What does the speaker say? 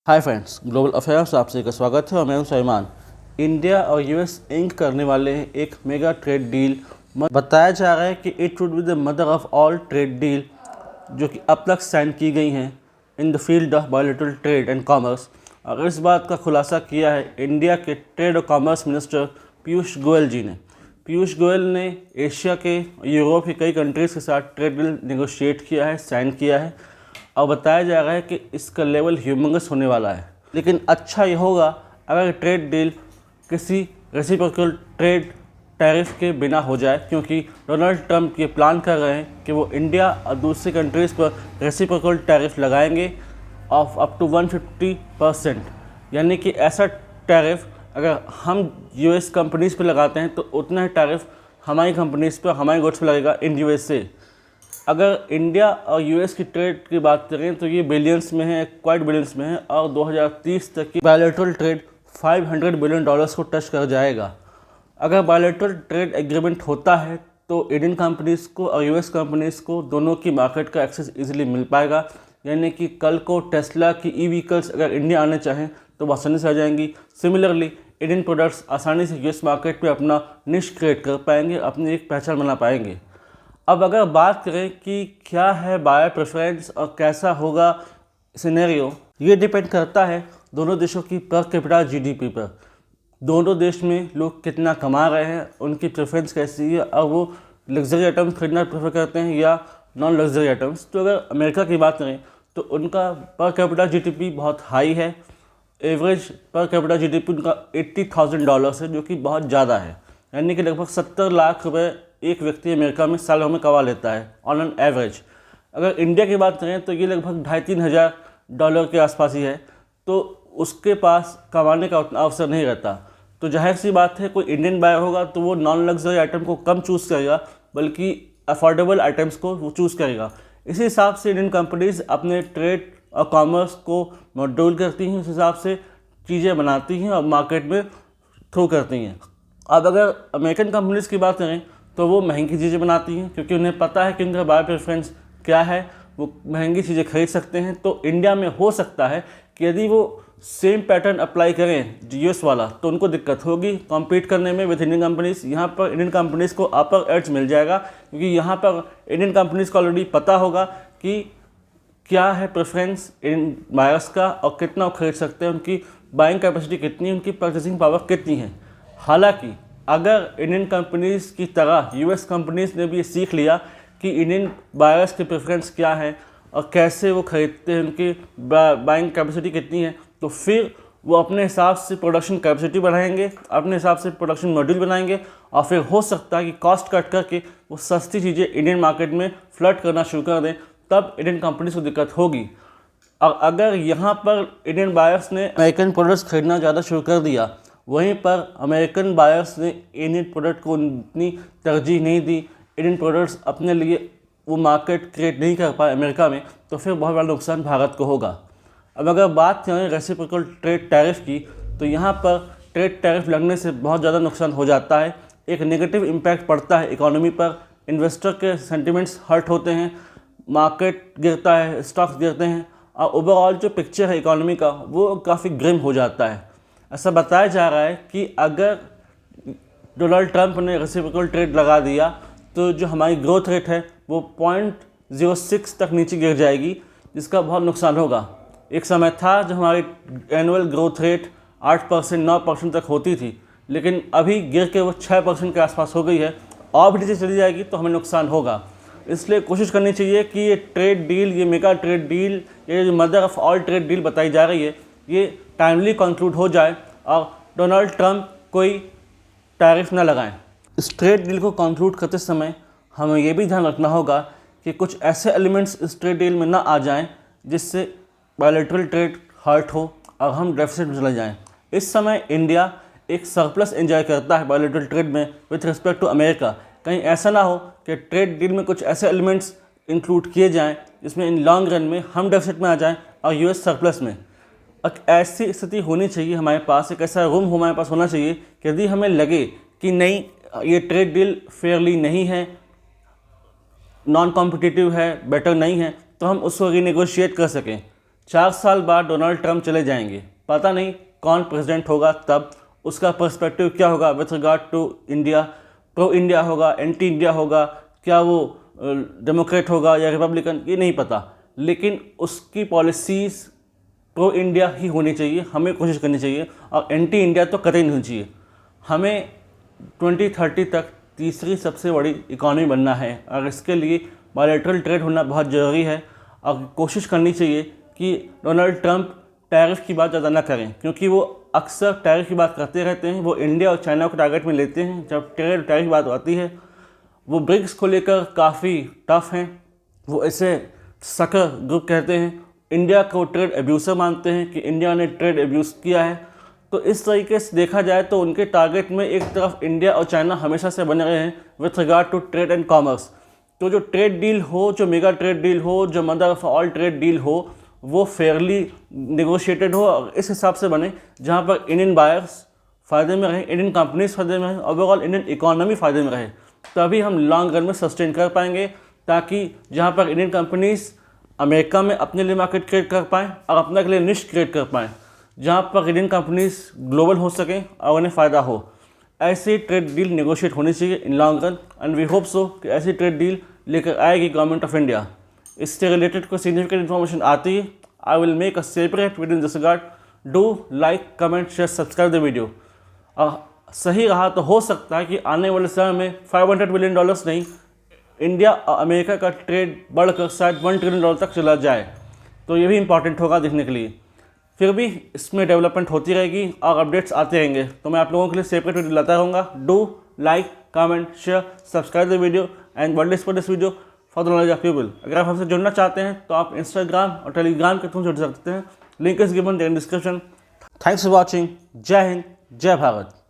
Hi friends, global affairs आपसे का स्वागत है और मैं हूं सलमान। इंडिया और यूएस इंक करने वाले हैं एक मेगा ट्रेड डील। बताया जा रहा है कि it would be the mother of all trade deal जो कि अब तक साइन की गई हैं in the field of bilateral trade and commerce. और इस बात का खुलासा किया है इंडिया के ट्रेड और कॉमर्स मिनिस्टर पीयूष गोयल जी ने। पीयूष गोयल ने एशिया के, यूरोप के कई कंट्रीज़ के साथ ट्रेड डील नेगोशिएट किया है, साइन किया है और बताया जा रहा है कि इसका लेवल ह्यूमंगस होने वाला है। लेकिन अच्छा ये होगा अगर ट्रेड डील किसी रेसिप्रोकल ट्रेड टैरिफ के बिना हो जाए, क्योंकि डोनाल्ड ट्रंप ये प्लान कर रहे हैं कि वो इंडिया और दूसरी कंट्रीज़ पर रेसिप्रोकल टैरिफ लगाएंगे ऑफ अप टू 150%। यानी कि ऐसा टैरिफ अगर हम यूएस कंपनीज़ पर लगाते हैं तो उतना ही टैरिफ हमारी कंपनीज़ पर, हमारे गुड्स पर लगेगा इन यूएसए। अगर इंडिया और यूएस की ट्रेड की बात करें तो ये बिलियंस में है, क्वाइट बिलियंस में है और 2030 तक की बायलैटरल ट्रेड $500 बिलियन को टच कर जाएगा। अगर बायलैटरल ट्रेड एग्रीमेंट होता है तो इंडियन कंपनीज़ को और यूएस कंपनीज़ को दोनों की मार्केट का एक्सेस इजीली मिल पाएगा। यानी कि कल को टेस्ला की ई व्हीकल्स अगर इंडिया आने चाहें तो वो आसानी से आ जाएंगी। सिमिलरली इंडियन प्रोडक्ट्स आसानी से यूएस मार्केट में अपना निश क्रिएट कर पाएंगे, अपनी एक पहचान बना पाएंगे। अब अगर बात करें कि क्या है बायर प्रेफरेंस और कैसा होगा सिनेरियो, ये डिपेंड करता है दोनों देशों की पर कैपिटा जीडीपी पर। दोनों देश में लोग कितना कमा रहे हैं, उनकी प्रेफरेंस कैसी है और वो लग्जरी आइटम्स खरीदना प्रेफर करते हैं या नॉन लग्जरी आइटम्स। तो अगर अमेरिका की बात करें तो उनका पर कैपिटा जीडीपी बहुत हाई है। एवरेज पर कैपिटा जीडीपी उनका $80,000 है, जो कि बहुत ज़्यादा है। यानी कि लगभग 70 लाख रुपए एक व्यक्ति अमेरिका में सालों में कमा लेता है ऑन एन एवरेज। अगर इंडिया की बात करें तो ये लगभग $2,500-3,000 के आसपास ही है, तो उसके पास कमाने का उतना अवसर नहीं रहता। तो जाहिर सी बात है कोई इंडियन बायर होगा तो वो नॉन लग्जरी आइटम को कम चूज़ करेगा, बल्कि अफोर्डेबल आइटम्स को वो चूज़ करेगा। इसी हिसाब से इंडियन कंपनीज अपने ट्रेड और कॉमर्स को मॉड्यूल करती हैं, उस हिसाब से चीज़ें बनाती हैं और मार्केट में थ्रो करती हैं। अब अगर अमेरिकन कंपनीज़ की बात करें तो वो महंगी चीज़ें बनाती हैं, क्योंकि उन्हें पता है कि उनका बायर प्रेफरेंस क्या है, वो महंगी चीज़ें खरीद सकते हैं। तो इंडिया में हो सकता है कि यदि वो सेम पैटर्न अप्लाई करें यूएस वाला तो उनको दिक्कत होगी कॉम्पीट करने में विद इंडियन कंपनीज़। यहाँ पर इंडियन कंपनीज़ को अपर एड्ज मिल जाएगा, क्योंकि यहाँ पर इंडियन कंपनीज़ को ऑलरेडी पता होगा कि क्या है प्रेफरेंस इन बायर्स का और कितना वो खरीद सकते हैं, उनकी बाइंग कैपेसिटी कितनी है, उनकी परचेसिंग पावर कितनी है। हालांकि अगर इंडियन कंपनीज़ की तरह यूएस कंपनीज़ ने भी ये सीख लिया कि इंडियन बायर्स के प्रेफरेंस क्या है और कैसे वो खरीदते हैं, उनकी बाइंग कैपेसिटी कितनी है, तो फिर वो अपने हिसाब से प्रोडक्शन कैपेसिटी बढ़ाएंगे, अपने हिसाब से प्रोडक्शन मॉड्यूल बनाएंगे और फिर हो सकता है कि कॉस्ट कट करके वो सस्ती चीज़ें इंडियन मार्केट में फ्लड करना शुरू कर दें। तब इंडियन कंपनीज़ को दिक्कत होगी। और अगर यहाँ पर इंडियन बायर्स ने अमेरिकन प्रोडक्ट्स खरीदना ज़्यादा शुरू कर दिया, वहीं पर अमेरिकन बायर्स ने इंडियन प्रोडक्ट को उतनी तरजीह नहीं दी, इंडियन प्रोडक्ट्स अपने लिए वो मार्केट क्रिएट नहीं कर पाए अमेरिका में, तो फिर बहुत बड़ा नुकसान भारत को होगा। अब अगर बात करें रेसिप्रोकल ट्रेड टैरिफ की, तो यहाँ पर ट्रेड टैरिफ लगने से बहुत ज़्यादा नुकसान हो जाता है। एक नेगेटिव इम्पैक्ट पड़ता है इकोनॉमी पर, इन्वेस्टर के सेंटिमेंट्स हर्ट होते हैं, मार्केट गिरता है, स्टॉक्स गिरते हैं और ओवरऑल जो पिक्चर है इकोनॉमी का वो काफ़ी ग्रिम हो जाता है। ऐसा बताया जा रहा है कि अगर डोनाल्ड ट्रंप ने रेसिप्रोकल ट्रेड लगा दिया तो जो हमारी ग्रोथ रेट है वो 0.06 तक नीचे गिर जाएगी, जिसका बहुत नुकसान होगा। एक समय था जब हमारी एनुअल ग्रोथ रेट 8% 9% तक होती थी, लेकिन अभी गिर के वो 6% के आसपास हो गई है। और भी नीचे चली जाएगी तो हमें नुकसान होगा। इसलिए कोशिश करनी चाहिए कि ये ट्रेड डील, ये मेगा ट्रेड डील, ये जो mother of all trade deal बताई जा रही है, ये टाइमली कंक्लूड हो जाए और डोनाल्ड ट्रंप कोई टैरिफ ना लगाएं। इस ट्रेड डील को कंक्लूड करते समय हमें ये भी ध्यान रखना होगा कि कुछ ऐसे एलिमेंट्स इस ट्रेड डील में ना आ जाएं जिससे बायलैटरल ट्रेड हर्ट हो और हम डेफिसिट में चले जाएं। इस समय इंडिया एक सरप्लस एंजॉय करता है बायलैटरल ट्रेड में विथ रिस्पेक्ट टू अमेरिका। कहीं ऐसा ना हो कि ट्रेड डील में कुछ ऐसे एलिमेंट्स इंक्लूड किए जाएं जिसमें इन लॉन्ग रन में हम डेफिसिट में आ जाएं और यूएस सरप्लस में। एक ऐसी स्थिति होनी चाहिए हमारे पास, एक ऐसा रूम हमारे पास होना चाहिए कि यदि हमें लगे कि नहीं ये ट्रेड डील फेयरली नहीं है, नॉन कॉम्पिटिटिव है, बेटर नहीं है, तो हम उसको रीनेगोशिएट कर सकें। 4 साल बाद डोनाल्ड ट्रंप चले जाएंगे, पता नहीं कौन प्रेसिडेंट होगा, तब उसका पर्सपेक्टिव क्या होगा with regard to India. Pro India होगा, एंटी इंडिया होगा, क्या वो डेमोक्रेट होगा या रिपब्लिकन, ये नहीं पता, लेकिन उसकी पॉलिसीज़ प्रो इंडिया ही होनी चाहिए, हमें कोशिश करनी चाहिए, और एंटी इंडिया तो कतई नहीं होनी चाहिए। हमें 2030 तक तीसरी सबसे बड़ी इकॉनमी बनना है और इसके लिए बायलैटरल ट्रेड होना बहुत ज़रूरी है। और कोशिश करनी चाहिए कि डोनाल्ड ट्रंप टैरिफ की बात ज़्यादा ना करें, क्योंकि वो अक्सर टैरिफ की बात करते रहते हैं। वो इंडिया और चाइना को टारगेट में लेते हैं जब टैरिफ की बात आती है। वो ब्रिक्स को लेकर काफ़ी टफ हैं, वो ऐसे सकर ग्रुप कहते हैं, इंडिया को ट्रेड एब्यूसर मानते हैं कि इंडिया ने ट्रेड एब्यूज़ किया है। तो इस तरीके से देखा जाए तो उनके टारगेट में एक तरफ इंडिया और चाइना हमेशा से बने रहे हैं with regard to trade and commerce. तो जो ट्रेड डील हो, जो मेगा ट्रेड डील हो, जो mother of all trade deal हो, वो फेयरली नेगोशिएटेड हो और इस हिसाब से बने जहाँ पर इंडियन बायर्स फ़ायदे में रहें, इंडियन कंपनीज फ़ायदे में रहें, ओवरऑल इंडियन इकोनॉमी फ़ायदे में रहे। तभी हम लॉन्ग रन में सस्टेन कर पाएंगे, ताकि जहाँ पर इंडियन कंपनीज अमेरिका में अपने लिए मार्केट क्रिएट कर पाएँ और अपने के लिए निश क्रिएट कर पाएँ, जहाँ पर इंडियन कंपनीज ग्लोबल हो सकें और उन्हें फ़ायदा हो। ऐसी ट्रेड डील नेगोशिएट होनी चाहिए in long run, and we hope so कि ऐसी ट्रेड डील लेकर आएगी गवर्नमेंट ऑफ इंडिया। इससे रिलेटेड कोई सिग्निफिकेंट इन्फॉर्मेशन आती है, I will make a separate video in this regard. Do like, comment, share, subscribe the video. और सही रहा तो हो सकता है कि आने वाले समय में $500 बिलियन नहीं, इंडिया और अमेरिका का ट्रेड बढ़कर शायद $1 ट्रिलियन तक चला जाए। तो ये भी इंपॉर्टेंट होगा देखने के लिए। फिर भी इसमें डेवलपमेंट होती रहेगी और अपडेट्स आते रहेंगे, तो मैं आप लोगों के लिए सेपरेट वीडियो लाता रहूँगा। Do like, comment, share, subscribe the video and world for this video for the knowledge of people. अगर आप हमसे जुड़ना चाहते हैं तो आप इंस्टाग्राम और टेलीग्राम के थ्रू जुड़ सकते हैं, link is given in description. Thanks for watching. जय हिंद, जय भारत।